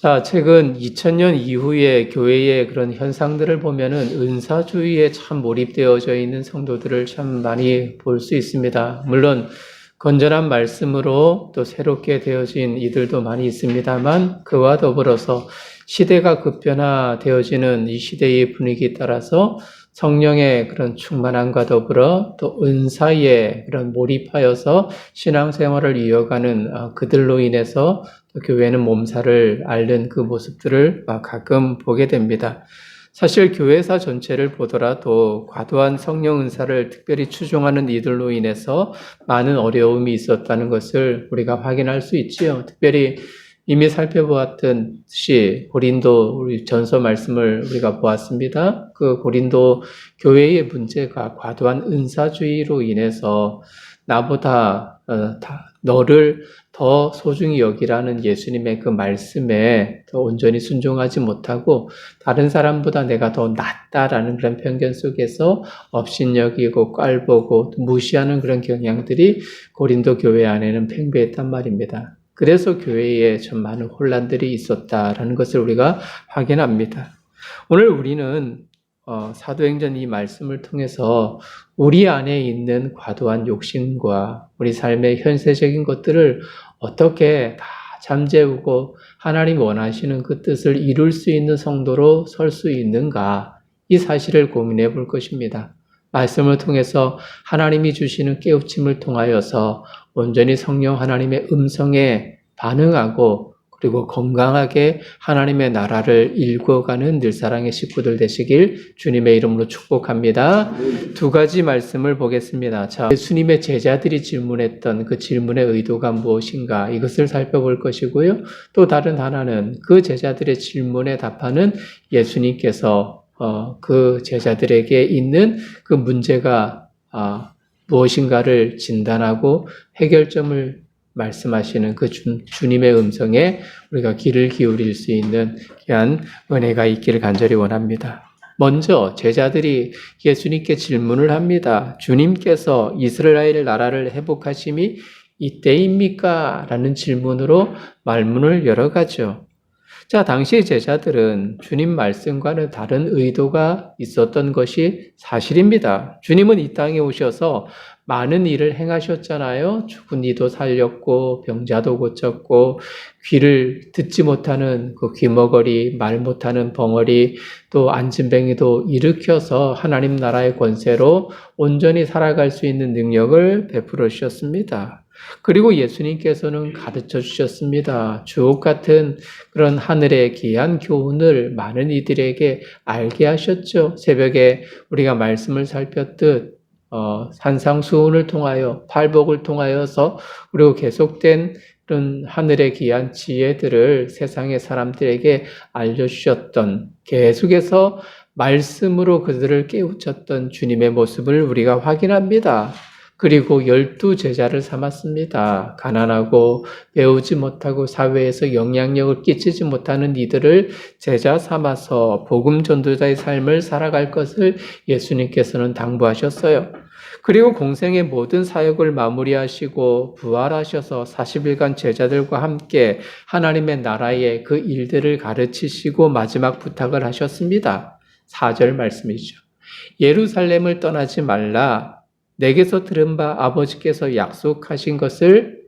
자, 최근 2000년 이후에 교회의 그런 현상들을 보면은 은사주의에 참 몰입되어져 있는 성도들을 참 많이 볼 수 있습니다. 물론 건전한 말씀으로 또 새롭게 되어진 이들도 많이 있습니다만 그와 더불어서 시대가 급변화되어지는 이 시대의 분위기에 따라서 성령의 그런 충만함과 더불어 또 은사에 그런 몰입하여서 신앙생활을 이어가는 그들로 인해서 교회는 몸살을 앓는 그 모습들을 가끔 보게 됩니다. 사실 교회사 전체를 보더라도 과도한 성령 은사를 특별히 추종하는 이들로 인해서 많은 어려움이 있었다는 것을 우리가 확인할 수 있지요. 특별히 이미 살펴보았듯이 고린도 우리 전서 말씀을 우리가 보았습니다. 그 고린도 교회의 문제가 과도한 은사주의로 인해서 나보다 너를 더 소중히 여기라는 예수님의 그 말씀에 더 온전히 순종하지 못하고 다른 사람보다 내가 더 낫다라는 그런 편견 속에서 업신여기고 깔보고 무시하는 그런 경향들이 고린도 교회 안에는 팽배했단 말입니다. 그래서 교회에 참 많은 혼란들이 있었다라는 것을 우리가 확인합니다. 오늘 우리는 사도행전 이 말씀을 통해서 우리 안에 있는 과도한 욕심과 우리 삶의 현세적인 것들을 어떻게 다 잠재우고 하나님 원하시는 그 뜻을 이룰 수 있는 성도로 설 수 있는가, 이 사실을 고민해 볼 것입니다. 말씀을 통해서 하나님이 주시는 깨우침을 통하여서 온전히 성령 하나님의 음성에 반응하고 그리고 건강하게 하나님의 나라를 일궈가는 늘사랑의 식구들 되시길 주님의 이름으로 축복합니다. 두 가지 말씀을 보겠습니다. 자, 예수님의 제자들이 질문했던 그 질문의 의도가 무엇인가, 이것을 살펴볼 것이고요. 또 다른 하나는 그 제자들의 질문에 답하는 예수님께서 그 제자들에게 있는 그 문제가 무엇인가를 진단하고 해결점을 말씀하시는 그 주님의 음성에 우리가 귀를 기울일 수 있는 귀한 은혜가 있기를 간절히 원합니다. 먼저 제자들이 예수님께 질문을 합니다. 주님께서 이스라엘 나라를 회복하심이 이때입니까? 라는 질문으로 말문을 열어가죠. 자, 당시 제자들은 주님 말씀과는 다른 의도가 있었던 것이 사실입니다. 주님은 이 땅에 오셔서 많은 일을 행하셨잖아요. 죽은 이도 살렸고 병자도 고쳤고 귀를 듣지 못하는 그 귀머거리, 말 못하는 벙어리, 또 안진뱅이도 일으켜서 하나님 나라의 권세로 온전히 살아갈 수 있는 능력을 베풀어 주셨습니다. 그리고 예수님께서는 가르쳐 주셨습니다. 주옥 같은 그런 하늘의 귀한 교훈을 많은 이들에게 알게 하셨죠. 새벽에 우리가 말씀을 살폈듯 산상수훈을 통하여 팔복을 통하여서 그리고 계속된 그런 하늘의 귀한 지혜들을 세상의 사람들에게 알려주셨던, 계속해서 말씀으로 그들을 깨우쳤던 주님의 모습을 우리가 확인합니다. 그리고 12 제자를 삼았습니다. 가난하고 배우지 못하고 사회에서 영향력을 끼치지 못하는 이들을 제자 삼아서 복음 전도자의 삶을 살아갈 것을 예수님께서는 당부하셨어요. 그리고 공생의 모든 사역을 마무리하시고 부활하셔서 40일간 제자들과 함께 하나님의 나라의 그 일들을 가르치시고 마지막 부탁을 하셨습니다. 4절 말씀이죠. 예루살렘을 떠나지 말라. 내게서 들은 바 아버지께서 약속하신 것을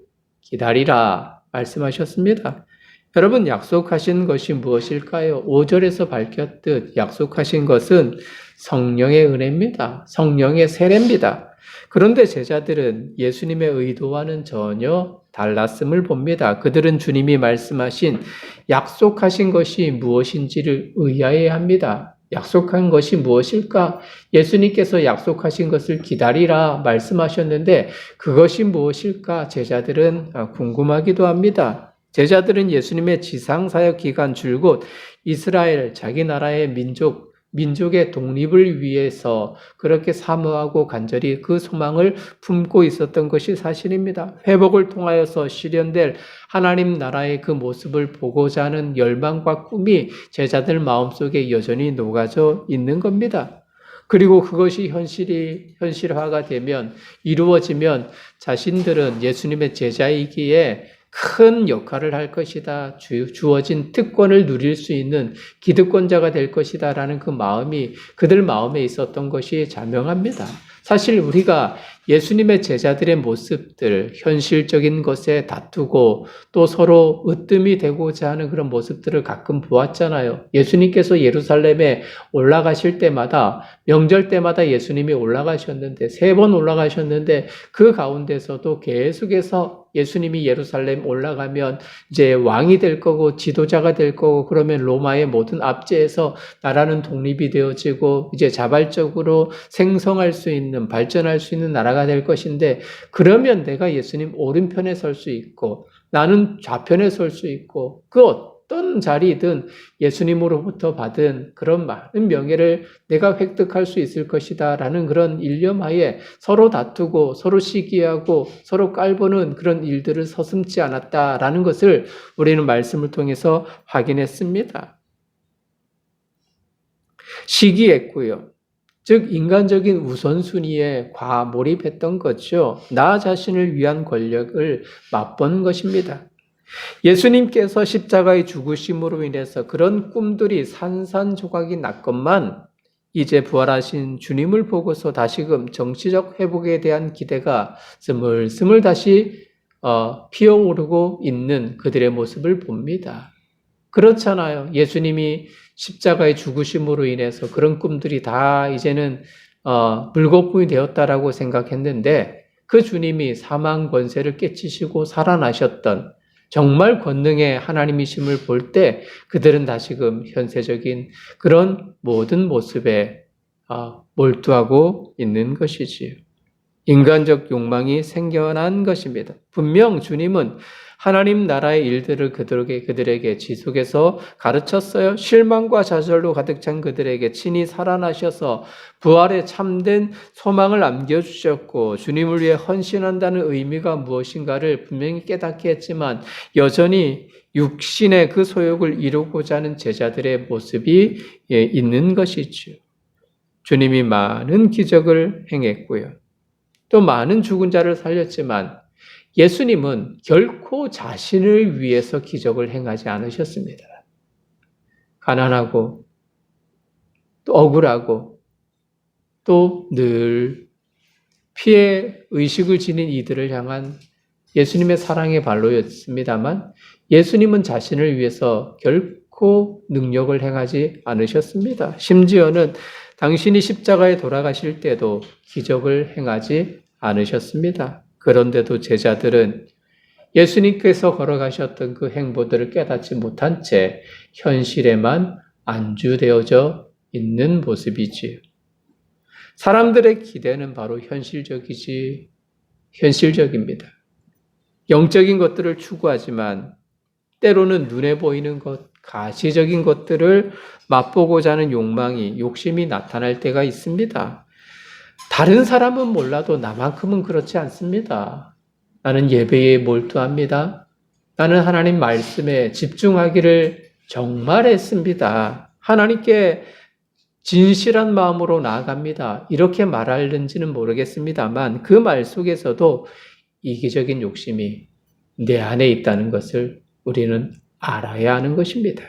기다리라 말씀하셨습니다. 여러분, 약속하신 것이 무엇일까요? 5절에서 밝혔듯 약속하신 것은 성령의 은혜입니다. 성령의 세례입니다. 그런데 제자들은 예수님의 의도와는 전혀 달랐음을 봅니다. 그들은 주님이 말씀하신 약속하신 것이 무엇인지를 의아해합니다. 약속한 것이 무엇일까? 예수님께서 약속하신 것을 기다리라 말씀하셨는데 그것이 무엇일까? 제자들은 궁금하기도 합니다. 제자들은 예수님의 지상사역 기간 줄곧 이스라엘, 자기 나라의 민족의 독립을 위해서 그렇게 사모하고 간절히 그 소망을 품고 있었던 것이 사실입니다. 회복을 통하여서 실현될 하나님 나라의 그 모습을 보고자 하는 열망과 꿈이 제자들 마음속에 여전히 녹아져 있는 겁니다. 그리고 그것이 현실화가 되면, 이루어지면 자신들은 예수님의 제자이기에 큰 역할을 할 것이다. 주어진 특권을 누릴 수 있는 기득권자가 될 것이다. 라는 그 마음이 그들 마음에 있었던 것이 자명합니다. 사실 우리가 예수님의 제자들의 모습들, 현실적인 것에 다투고 또 서로 으뜸이 되고자 하는 그런 모습들을 가끔 보았잖아요. 예수님께서 예루살렘에 올라가실 때마다, 명절 때마다 예수님이 올라가셨는데, 3번 올라가셨는데, 그 가운데서도 계속해서 예수님이 예루살렘 올라가면 이제 왕이 될 거고, 지도자가 될 거고, 그러면 로마의 모든 압제에서 나라는 독립이 되어지고, 이제 자발적으로 생성할 수 있는, 발전할 수 있는 나라가 될 것인데, 그러면 내가 예수님 오른편에 설 수 있고 나는 좌편에 설 수 있고 그 어떤 자리든 예수님으로부터 받은 그런 많은 명예를 내가 획득할 수 있을 것이다 라는 그런 일념하에 서로 다투고 서로 시기하고 서로 깔보는 그런 일들을 서슴지 않았다라는 것을 우리는 말씀을 통해서 확인했습니다. 시기했고요. 즉 인간적인 우선순위에 과몰입했던 거죠. 나 자신을 위한 권력을 맛본 것입니다. 예수님께서 십자가의 죽으심으로 인해서 그런 꿈들이 산산조각이 났건만 이제 부활하신 주님을 보고서 다시금 정치적 회복에 대한 기대가 스물스물 다시 피어오르고 있는 그들의 모습을 봅니다. 그렇잖아요. 예수님이 십자가의 죽으심으로 인해서 그런 꿈들이 다 이제는 물거품이 되었다라고 생각했는데 그 주님이 사망 권세를 깨치시고 살아나셨던 정말 권능의 하나님이심을 볼 때 그들은 다시금 현세적인 그런 모든 모습에 몰두하고 있는 것이지요. 인간적 욕망이 생겨난 것입니다. 분명 주님은 하나님 나라의 일들을 그들에게 지속해서 가르쳤어요. 실망과 좌절로 가득 찬 그들에게 친히 살아나셔서 부활의 참된 소망을 안겨주셨고 주님을 위해 헌신한다는 의미가 무엇인가를 분명히 깨닫게 했지만 여전히 육신의 그 소욕을 이루고자 하는 제자들의 모습이 있는 것이죠. 주님이 많은 기적을 행했고요. 또 많은 죽은 자를 살렸지만 예수님은 결코 자신을 위해서 기적을 행하지 않으셨습니다. 가난하고 또 억울하고 또 늘 피해 의식을 지닌 이들을 향한 예수님의 사랑의 발로였습니다만 예수님은 자신을 위해서 결코 능력을 행하지 않으셨습니다. 심지어는 당신이 십자가에 돌아가실 때도 기적을 행하지 않으셨습니다. 그런데도 제자들은 예수님께서 걸어가셨던 그 행보들을 깨닫지 못한 채 현실에만 안주되어져 있는 모습이지요. 사람들의 기대는 바로 현실적입니다. 영적인 것들을 추구하지만 때로는 눈에 보이는 것, 가시적인 것들을 맛보고자 하는 욕심이 나타날 때가 있습니다. 다른 사람은 몰라도 나만큼은 그렇지 않습니다. 나는 예배에 몰두합니다. 나는 하나님 말씀에 집중하기를 정말 했습니다. 하나님께 진실한 마음으로 나아갑니다. 이렇게 말하는지는 모르겠습니다만 그 말 속에서도 이기적인 욕심이 내 안에 있다는 것을 우리는 알아야 하는 것입니다.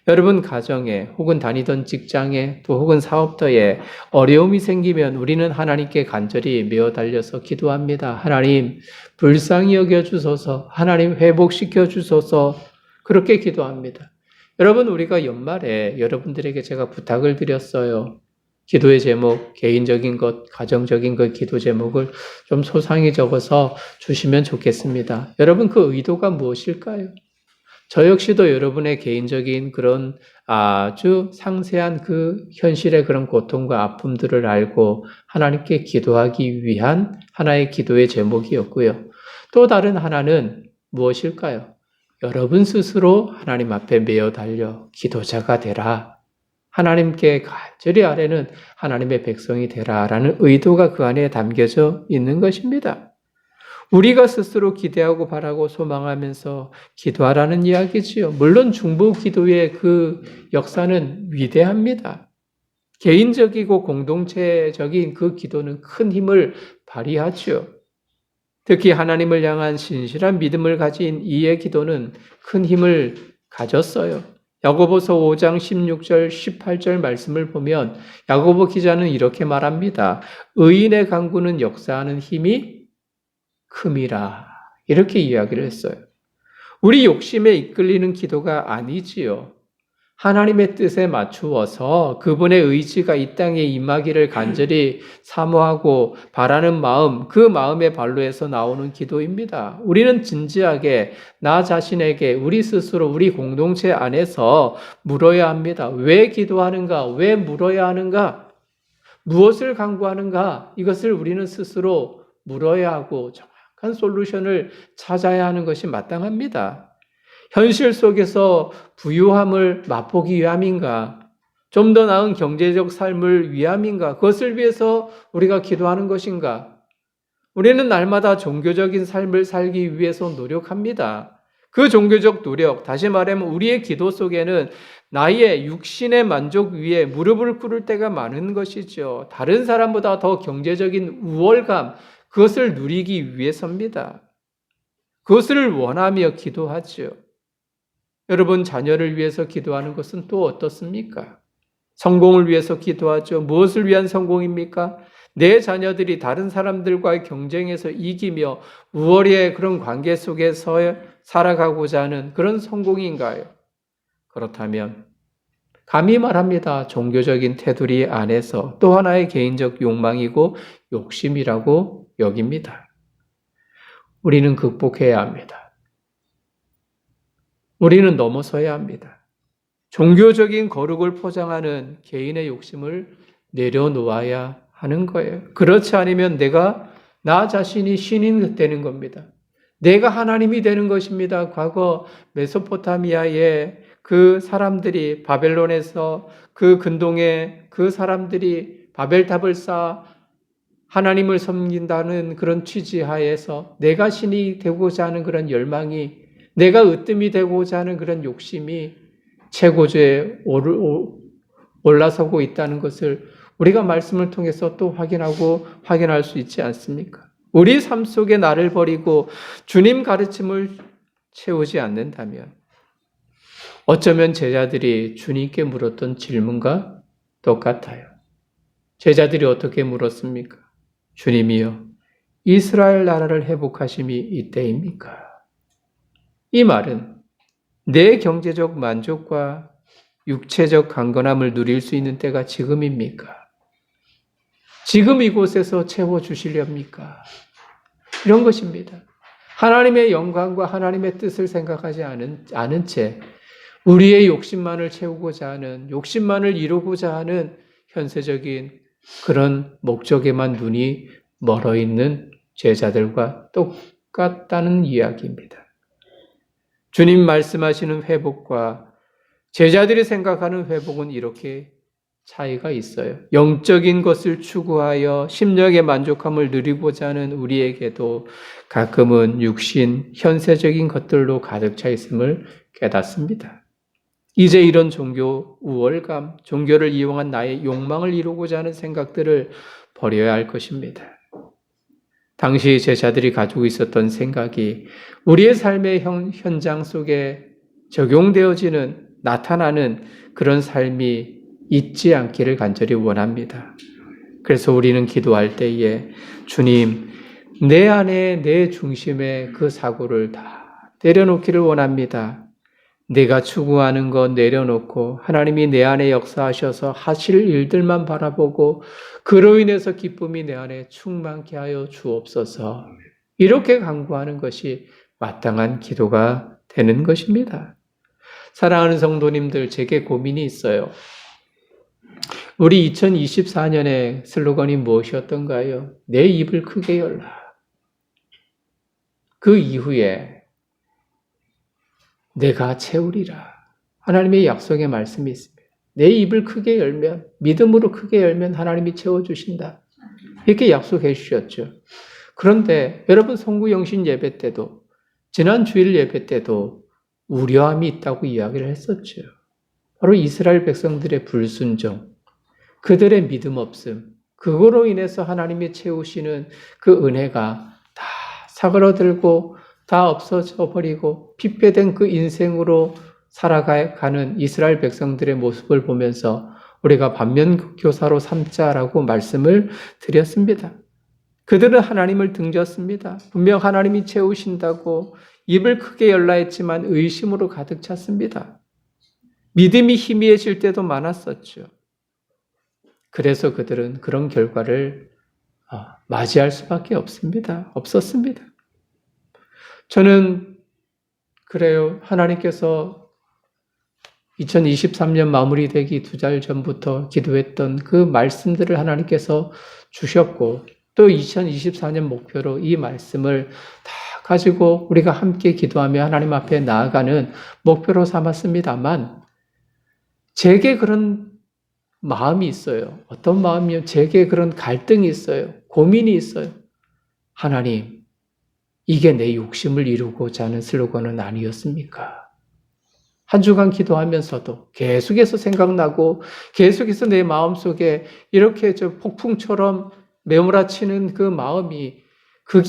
여러분 가정에 혹은 다니던 직장에 또 혹은 사업터에 어려움이 생기면 우리는 하나님께 간절히 메어 달려서 기도합니다. 하나님 불쌍히 여겨주소서, 하나님 회복시켜 주소서 그렇게 기도합니다. 여러분 우리가 연말에 여러분들에게 제가 부탁을 드렸어요. 기도의 제목, 개인적인 것, 가정적인 것 기도 제목을 좀 소상히 적어서 주시면 좋겠습니다. 여러분 그 의도가 무엇일까요? 저 역시도 여러분의 개인적인 그런 아주 상세한 그 현실의 그런 고통과 아픔들을 알고 하나님께 기도하기 위한 하나의 기도의 제목이었고요. 또 다른 하나는 무엇일까요? 여러분 스스로 하나님 앞에 메어 달려 기도자가 되라. 하나님께 간절히 아뢰는 하나님의 백성이 되라라는 의도가 그 안에 담겨져 있는 것입니다. 우리가 스스로 기대하고 바라고 소망하면서 기도하라는 이야기지요. 물론 중보 기도의 그 역사는 위대합니다. 개인적이고 공동체적인 그 기도는 큰 힘을 발휘하죠. 특히 하나님을 향한 신실한 믿음을 가진 이의 기도는 큰 힘을 가졌어요. 야고보서 5장 16절 18절 말씀을 보면 야고보 기자는 이렇게 말합니다. 의인의 간구는 역사하는 힘이 큼이라. 이렇게 이야기를 했어요. 우리 욕심에 이끌리는 기도가 아니지요. 하나님의 뜻에 맞추어서 그분의 의지가 이 땅에 임하기를 간절히 사모하고 바라는 마음, 그 마음의 발로에서 나오는 기도입니다. 우리는 진지하게 나 자신에게 우리 스스로 우리 공동체 안에서 물어야 합니다. 왜 기도하는가? 왜 물어야 하는가? 무엇을 간구하는가? 이것을 우리는 스스로 물어야 하고 정확한 솔루션을 찾아야 하는 것이 마땅합니다. 현실 속에서 부유함을 맛보기 위함인가? 좀 더 나은 경제적 삶을 위함인가? 그것을 위해서 우리가 기도하는 것인가? 우리는 날마다 종교적인 삶을 살기 위해서 노력합니다. 그 종교적 노력, 다시 말하면 우리의 기도 속에는 나의 육신의 만족 위에 무릎을 꿇을 때가 많은 것이죠. 다른 사람보다 더 경제적인 우월감, 그것을 누리기 위해서입니다. 그것을 원하며 기도하죠. 여러분, 자녀를 위해서 기도하는 것은 또 어떻습니까? 성공을 위해서 기도하죠. 무엇을 위한 성공입니까? 내 자녀들이 다른 사람들과의 경쟁에서 이기며 우월의 그런 관계 속에서 살아가고자 하는 그런 성공인가요? 그렇다면 감히 말합니다. 종교적인 테두리 안에서 또 하나의 개인적 욕망이고 욕심이라고 여깁니다. 우리는 극복해야 합니다. 우리는 넘어서야 합니다. 종교적인 거룩을 포장하는 개인의 욕심을 내려놓아야 하는 거예요. 그렇지 않으면 내가 나 자신이 신이 되는 겁니다. 내가 하나님이 되는 것입니다. 과거 메소포타미아의 그 사람들이 바벨론에서 그 근동에 그 사람들이 바벨탑을 쌓아 하나님을 섬긴다는 그런 취지하에서 내가 신이 되고자 하는 그런 열망이 내가 으뜸이 되고자 하는 그런 욕심이 최고조에 올라서고 있다는 것을 우리가 말씀을 통해서 또 확인할 수 있지 않습니까? 우리 삶 속에 나를 버리고 주님 가르침을 채우지 않는다면 어쩌면 제자들이 주님께 물었던 질문과 똑같아요. 제자들이 어떻게 물었습니까? 주님이여, 이스라엘 나라를 회복하심이 이때입니까? 이 말은 내 경제적 만족과 육체적 강건함을 누릴 수 있는 때가 지금입니까? 지금 이곳에서 채워주시렵니까? 이런 것입니다. 하나님의 영광과 하나님의 뜻을 생각하지 않은 채 우리의 욕심만을 채우고자 하는, 욕심만을 이루고자 하는 현세적인 그런 목적에만 눈이 멀어 있는 제자들과 똑같다는 이야기입니다. 주님 말씀하시는 회복과 제자들이 생각하는 회복은 이렇게 차이가 있어요. 영적인 것을 추구하여 심령의 만족함을 누리고자 하는 우리에게도 가끔은 육신, 현세적인 것들로 가득 차 있음을 깨닫습니다. 이제 이런 종교 우월감, 종교를 이용한 나의 욕망을 이루고자 하는 생각들을 버려야 할 것입니다. 당시 제자들이 가지고 있었던 생각이 우리의 삶의 현장 속에 적용되어지는, 나타나는 그런 삶이 있지 않기를 간절히 원합니다. 그래서 우리는 기도할 때에 주님, 내 안에 내 중심에 그 사고를 다 내려놓기를 원합니다. 내가 추구하는 것 내려놓고 하나님이 내 안에 역사하셔서 하실 일들만 바라보고 그로 인해서 기쁨이 내 안에 충만케 하여 주옵소서. 이렇게 간구하는 것이 마땅한 기도가 되는 것입니다. 사랑하는 성도님들, 제게 고민이 있어요. 우리 2024년의 슬로건이 무엇이었던가요? 내 입을 크게 열라. 그 이후에 내가 채우리라. 하나님의 약속의 말씀이 있습니다. 내 입을 크게 열면, 믿음으로 크게 열면 하나님이 채워주신다. 이렇게 약속해 주셨죠. 그런데 여러분 성구영신 예배 때도, 지난 주일 예배 때도 우려함이 있다고 이야기를 했었죠. 바로 이스라엘 백성들의 불순종, 그들의 믿음 없음, 그거로 인해서 하나님이 채우시는 그 은혜가 다 사그러들고 다 없어져 버리고 핍배된 그 인생으로 살아가는 이스라엘 백성들의 모습을 보면서 우리가 반면교사로 삼자라고 말씀을 드렸습니다. 그들은 하나님을 등졌습니다. 분명 하나님이 채우신다고 입을 크게 열라 했지만 의심으로 가득 찼습니다. 믿음이 희미해질 때도 많았었죠. 그래서 그들은 그런 결과를 맞이할 수밖에 없었습니다. 저는 그래요. 하나님께서 2023년 마무리되기 2달 전부터 기도했던 그 말씀들을 하나님께서 주셨고 또 2024년 목표로 이 말씀을 다 가지고 우리가 함께 기도하며 하나님 앞에 나아가는 목표로 삼았습니다만 제게 그런 마음이 있어요. 어떤 마음이요? 제게 그런 갈등이 있어요. 고민이 있어요. 하나님, 이게 내 욕심을 이루고자 하는 슬로건은 아니었습니까? 한 주간 기도하면서도 계속해서 생각나고 계속해서 내 마음속에 이렇게 폭풍처럼 메몰아치는 그 마음이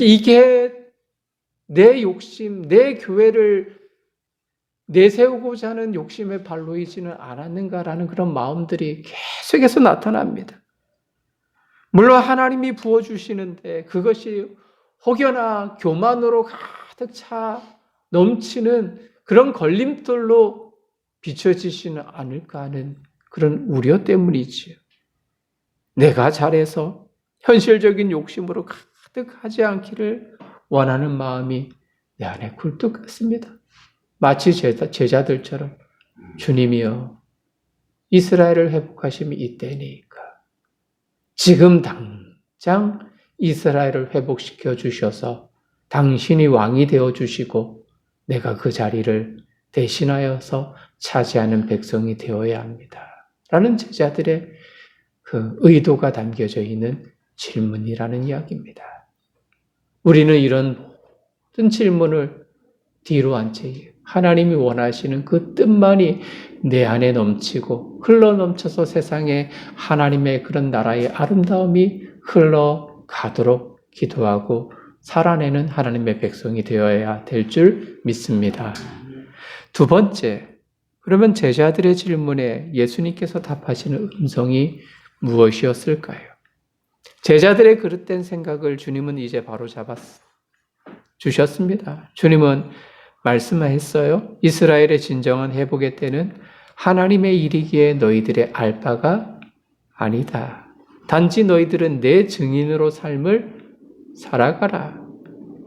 이게 내 욕심, 내 교회를 내세우고자 하는 욕심의 발로이지는 않았는가라는 그런 마음들이 계속해서 나타납니다. 물론 하나님이 부어주시는데 그것이 혹여나 교만으로 가득 차 넘치는 그런 걸림돌로 비춰지지는 않을까 하는 그런 우려 때문이지요. 내가 잘해서 현실적인 욕심으로 가득하지 않기를 원하는 마음이 내 안에 굴뚝 같습니다. 마치 제자들처럼 주님이여 이스라엘을 회복하심이 이때니까 지금 당장 이스라엘을 회복시켜 주셔서 당신이 왕이 되어 주시고 내가 그 자리를 대신하여서 차지하는 백성이 되어야 합니다. 라는 제자들의 그 의도가 담겨져 있는 질문이라는 이야기입니다. 우리는 이런 모든 질문을 뒤로 한 채 하나님이 원하시는 그 뜻만이 내 안에 넘치고 흘러넘쳐서 세상에 하나님의 그런 나라의 아름다움이 흘러가도록 기도하고 살아내는 하나님의 백성이 되어야 될 줄 믿습니다. 두 번째, 그러면 제자들의 질문에 예수님께서 답하시는 음성이 무엇이었을까요? 제자들의 그릇된 생각을 주님은 이제 바로 주셨습니다. 주님은 말씀하셨어요. 이스라엘의 진정한 회복의 때는 하나님의 일이기에 너희들의 알 바가 아니다. 단지 너희들은 내 증인으로 삶을 살아가라.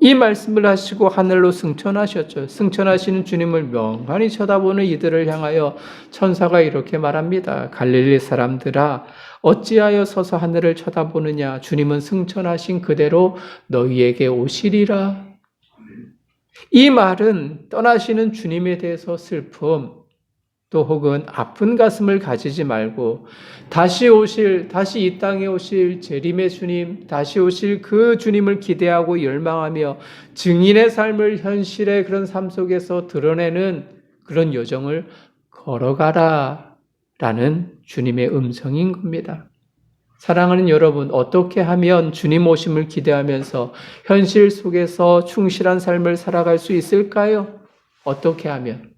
이 말씀을 하시고 하늘로 승천하셨죠. 승천하시는 주님을 멍하니 쳐다보는 이들을 향하여 천사가 이렇게 말합니다. 갈릴리 사람들아 어찌하여 서서 하늘을 쳐다보느냐. 주님은 승천하신 그대로 너희에게 오시리라. 이 말은 떠나시는 주님에 대해서 슬픔 또 혹은 아픈 가슴을 가지지 말고 다시 이 땅에 오실 재림의 주님, 다시 오실 그 주님을 기대하고 열망하며 증인의 삶을 현실의 그런 삶 속에서 드러내는 그런 여정을 걸어가라 라는 주님의 음성인 겁니다. 사랑하는 여러분, 어떻게 하면 주님 오심을 기대하면서 현실 속에서 충실한 삶을 살아갈 수 있을까요? 어떻게 하면?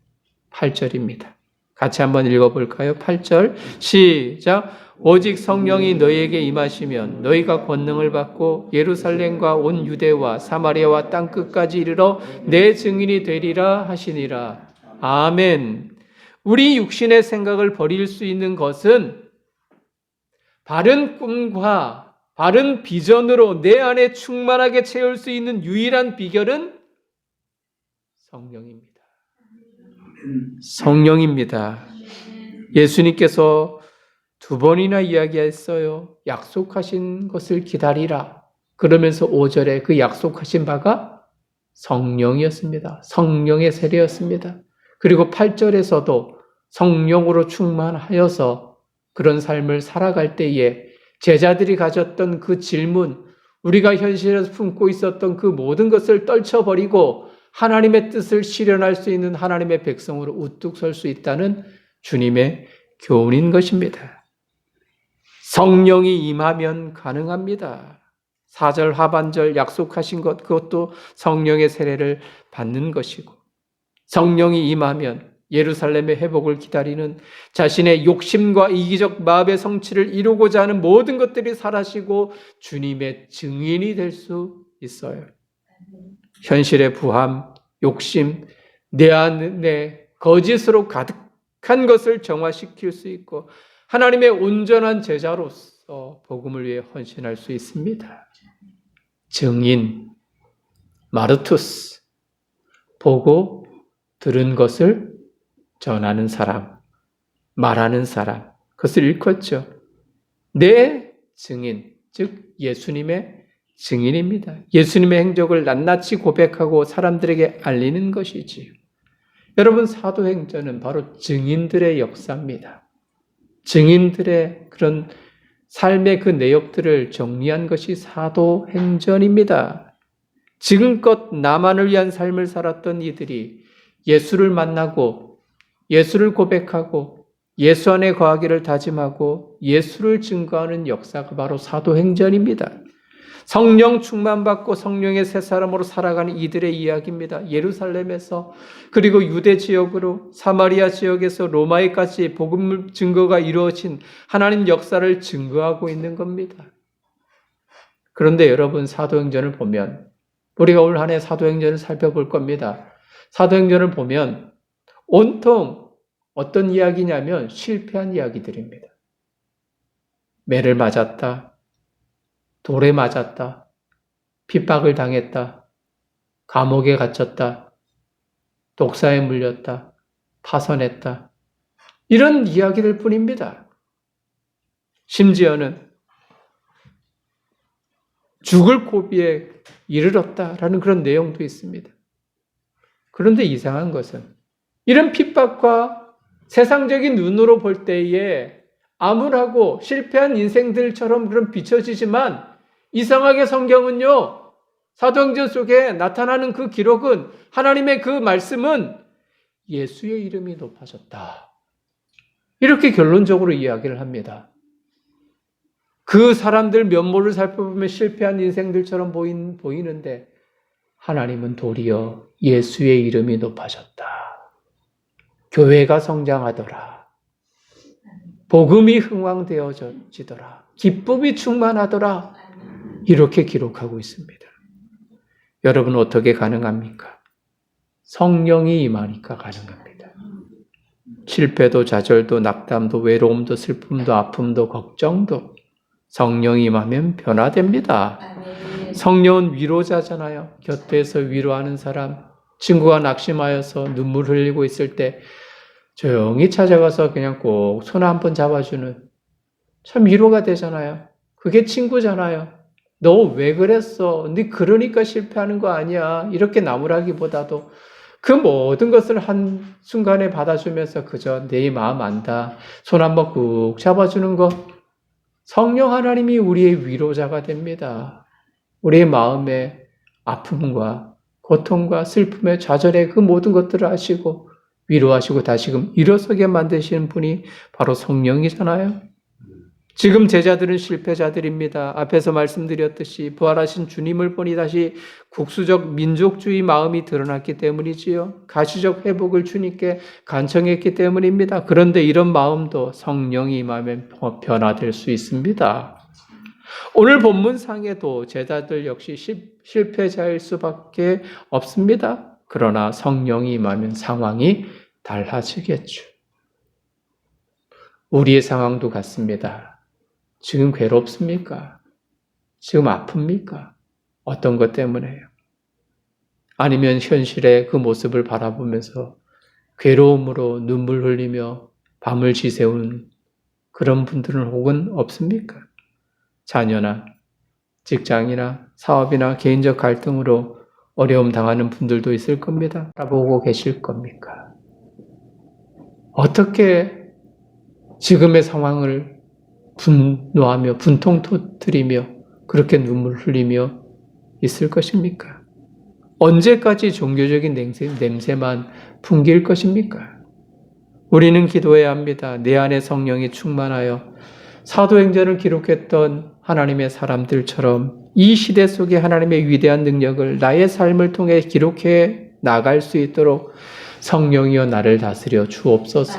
8절입니다. 같이 한번 읽어볼까요? 8절 시작. 오직 성령이 너희에게 임하시면 너희가 권능을 받고 예루살렘과 온 유대와 사마리아와 땅끝까지 이르러 내 증인이 되리라 하시니라. 아멘. 우리 육신의 생각을 버릴 수 있는 것은 바른 꿈과 바른 비전으로 내 안에 충만하게 채울 수 있는 유일한 비결은 성령입니다. 성령입니다. 예수님께서 2번이나 이야기했어요. 약속하신 것을 기다리라. 그러면서 5절에 그 약속하신 바가 성령이었습니다. 성령의 세례였습니다. 그리고 8절에서도 성령으로 충만하여서 그런 삶을 살아갈 때에 제자들이 가졌던 그 질문, 우리가 현실에서 품고 있었던 그 모든 것을 떨쳐버리고 하나님의 뜻을 실현할 수 있는 하나님의 백성으로 우뚝 설 수 있다는 주님의 교훈인 것입니다. 성령이 임하면 가능합니다. 4절 하반절 약속하신 것, 그것도 성령의 세례를 받는 것이고, 성령이 임하면 예루살렘의 회복을 기다리는 자신의 욕심과 이기적 마음의 성취를 이루고자 하는 모든 것들이 사라지고 주님의 증인이 될 수 있어요. 현실의 부함, 욕심, 내 안에 거짓으로 가득한 것을 정화시킬 수 있고 하나님의 온전한 제자로서 복음을 위해 헌신할 수 있습니다. 증인, 마르투스, 보고 들은 것을 전하는 사람, 말하는 사람, 그것을 일컫죠. 내 증인, 즉 예수님의 증인입니다. 예수님의 행적을 낱낱이 고백하고 사람들에게 알리는 것이지요. 여러분, 사도행전은 바로 증인들의 역사입니다. 증인들의 그런 삶의 그 내역들을 정리한 것이 사도행전입니다. 지금껏 나만을 위한 삶을 살았던 이들이 예수를 만나고 예수를 고백하고 예수 안에 거하기를 다짐하고 예수를 증거하는 역사가 바로 사도행전입니다. 성령 충만받고 성령의 새 사람으로 살아가는 이들의 이야기입니다. 예루살렘에서 그리고 유대 지역으로 사마리아 지역에서 로마에까지 복음 증거가 이루어진 하나님 역사를 증거하고 있는 겁니다. 그런데 여러분, 사도행전을 보면 우리가 올 한 해 사도행전을 살펴볼 겁니다. 사도행전을 보면 온통 어떤 이야기냐면 실패한 이야기들입니다. 매를 맞았다. 돌에 맞았다. 핍박을 당했다. 감옥에 갇혔다. 독사에 물렸다. 파선했다. 이런 이야기들 뿐입니다. 심지어는 죽을 고비에 이르렀다라는 그런 내용도 있습니다. 그런데 이상한 것은 이런 핍박과 세상적인 눈으로 볼 때에 암울하고 실패한 인생들처럼 그런 비춰지지만 이상하게 성경은요, 사도행전 속에 나타나는 그 기록은 하나님의 그 말씀은 예수의 이름이 높아졌다. 이렇게 결론적으로 이야기를 합니다. 그 사람들 면모를 살펴보면 실패한 인생들처럼 보이는데 하나님은 도리어 예수의 이름이 높아졌다. 교회가 성장하더라. 복음이 흥왕되어지더라. 기쁨이 충만하더라. 이렇게 기록하고 있습니다. 여러분, 어떻게 가능합니까? 성령이 임하니까 가능합니다. 실패도 좌절도 낙담도 외로움도 슬픔도 아픔도 걱정도 성령이 임하면 변화됩니다. 성령은 위로자잖아요. 곁에서 위로하는 사람, 친구가 낙심하여서 눈물 흘리고 있을 때 조용히 찾아가서 그냥 꼭 손 한 번 잡아주는, 참 위로가 되잖아요. 그게 친구잖아요. 너 왜 그랬어? 네 그러니까 실패하는 거 아니야. 이렇게 나무라기보다도 그 모든 것을 한순간에 받아주면서 그저 내 마음 안다. 손 한 번 꾹 잡아주는 것. 성령 하나님이 우리의 위로자가 됩니다. 우리의 마음의 아픔과 고통과 슬픔의 좌절의 그 모든 것들을 아시고 위로하시고 다시금 일어서게 만드시는 분이 바로 성령이잖아요. 지금 제자들은 실패자들입니다. 앞에서 말씀드렸듯이 부활하신 주님을 보니 다시 국수적 민족주의 마음이 드러났기 때문이지요. 가시적 회복을 주님께 간청했기 때문입니다. 그런데 이런 마음도 성령이 임하면 변화될 수 있습니다. 오늘 본문상에도 제자들 역시 실패자일 수밖에 없습니다. 그러나 성령이 임하면 상황이 달라지겠죠. 우리의 상황도 같습니다. 지금 괴롭습니까? 지금 아픕니까? 어떤 것 때문에요? 아니면 현실의 그 모습을 바라보면서 괴로움으로 눈물 흘리며 밤을 지새우는 그런 분들은 혹은 없습니까? 자녀나 직장이나 사업이나 개인적 갈등으로 어려움 당하는 분들도 있을 겁니다. 바라보고 계실 겁니까? 어떻게 지금의 상황을 분노하며 분통 터뜨리며 그렇게 눈물 흘리며 있을 것입니까? 언제까지 종교적인 냄새만 풍길 것입니까? 우리는 기도해야 합니다. 내 안에 성령이 충만하여 사도행전을 기록했던 하나님의 사람들처럼 이 시대 속에 하나님의 위대한 능력을 나의 삶을 통해 기록해 나갈 수 있도록 성령이여 나를 다스려 주옵소서.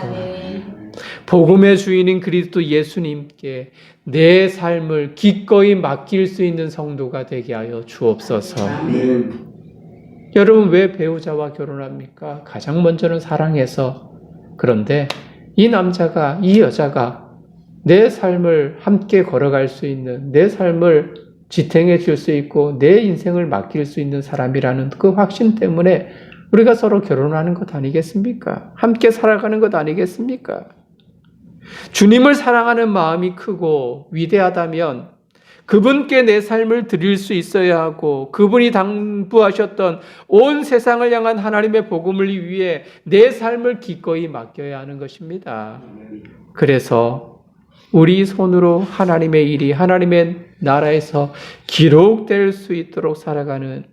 복음의 주인인 그리스도 예수님께 내 삶을 기꺼이 맡길 수 있는 성도가 되게 하여 주옵소서. 여러분, 왜 배우자와 결혼합니까? 가장 먼저는 사랑해서. 그런데 이 남자가, 이 여자가 내 삶을 함께 걸어갈 수 있는, 내 삶을 지탱해 줄 수 있고 내 인생을 맡길 수 있는 사람이라는 그 확신 때문에 우리가 서로 결혼하는 것 아니겠습니까? 함께 살아가는 것 아니겠습니까? 주님을 사랑하는 마음이 크고 위대하다면 그분께 내 삶을 드릴 수 있어야 하고 그분이 당부하셨던 온 세상을 향한 하나님의 복음을 위해 내 삶을 기꺼이 맡겨야 하는 것입니다. 그래서 우리 손으로 하나님의 일이 하나님의 나라에서 기록될 수 있도록 살아가는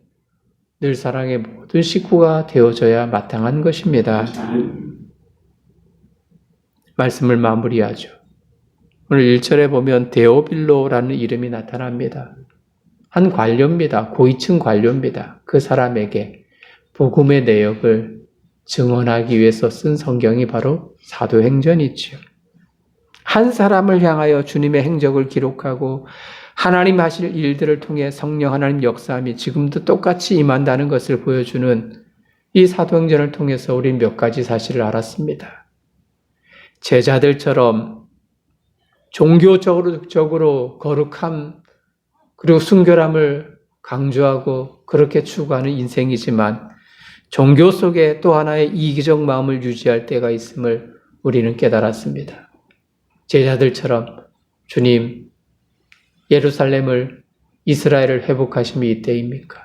늘 사랑의 모든 식구가 되어져야 마땅한 것입니다. 말씀을 마무리하죠. 오늘 1절에 보면 데오빌로라는 이름이 나타납니다. 한 관료입니다. 고위층 관료입니다. 그 사람에게 복음의 내역을 증언하기 위해서 쓴 성경이 바로 사도행전이지요. 한 사람을 향하여 주님의 행적을 기록하고 하나님 하실 일들을 통해 성령 하나님 역사함이 지금도 똑같이 임한다는 것을 보여주는 이 사도행전을 통해서 우리는 몇 가지 사실을 알았습니다. 제자들처럼 종교적으로 거룩함 그리고 순결함을 강조하고 그렇게 추구하는 인생이지만 종교 속에 또 하나의 이기적 마음을 유지할 때가 있음을 우리는 깨달았습니다. 제자들처럼 주님, 예루살렘을 이스라엘을 회복하심이 이때입니까?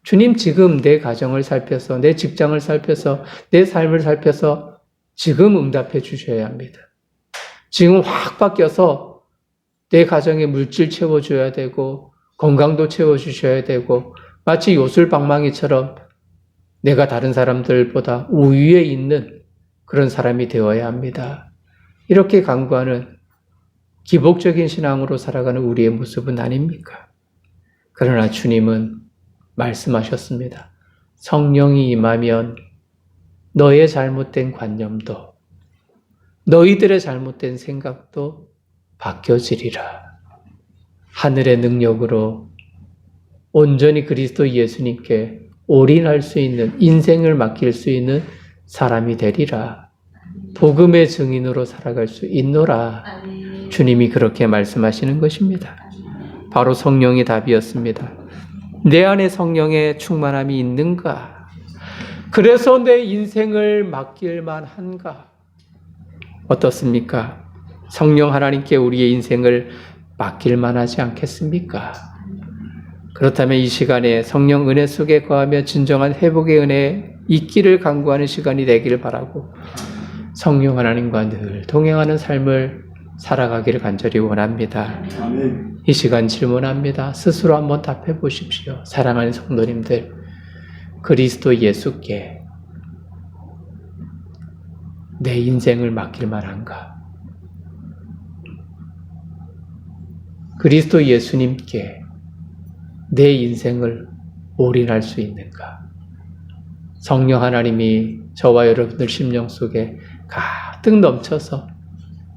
주님, 지금 내 가정을 살펴서 내 직장을 살펴서 내 삶을 살펴서 지금 응답해 주셔야 합니다. 지금 확 바뀌어서 내 가정에 물질 채워줘야 되고 건강도 채워주셔야 되고 마치 요술방망이처럼 내가 다른 사람들보다 우위에 있는 그런 사람이 되어야 합니다. 이렇게 간구하는 기복적인 신앙으로 살아가는 우리의 모습은 아닙니까? 그러나 주님은 말씀하셨습니다. 성령이 임하면 너의 잘못된 관념도 너희들의 잘못된 생각도 바뀌어지리라. 하늘의 능력으로 온전히 그리스도 예수님께 올인할 수 있는 인생을 맡길 수 있는 사람이 되리라. 복음의 증인으로 살아갈 수 있노라. 주님이 그렇게 말씀하시는 것입니다. 바로 성령의 답이었습니다. 내 안에 성령의 충만함이 있는가? 그래서 내 인생을 맡길만 한가? 어떻습니까? 성령 하나님께 우리의 인생을 맡길만 하지 않겠습니까? 그렇다면 이 시간에 성령 은혜 속에 거하며 진정한 회복의 은혜에 있기를 간구하는 시간이 되기를 바라고 성령 하나님과 늘 동행하는 삶을 살아가기를 간절히 원합니다. 아멘. 이 시간 질문합니다. 스스로 한번 답해 보십시오. 사랑하는 성도님들, 그리스도 예수께 내 인생을 맡길 만한가? 그리스도 예수님께 내 인생을 올인할 수 있는가? 성령 하나님이 저와 여러분들 심령 속에 가득 넘쳐서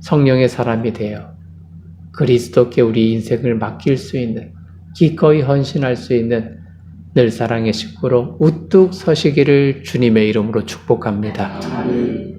성령의 사람이 되어 그리스도께 우리 인생을 맡길 수 있는, 기꺼이 헌신할 수 있는 늘 사랑의 식구로 우뚝 서시기를 주님의 이름으로 축복합니다. 아멘.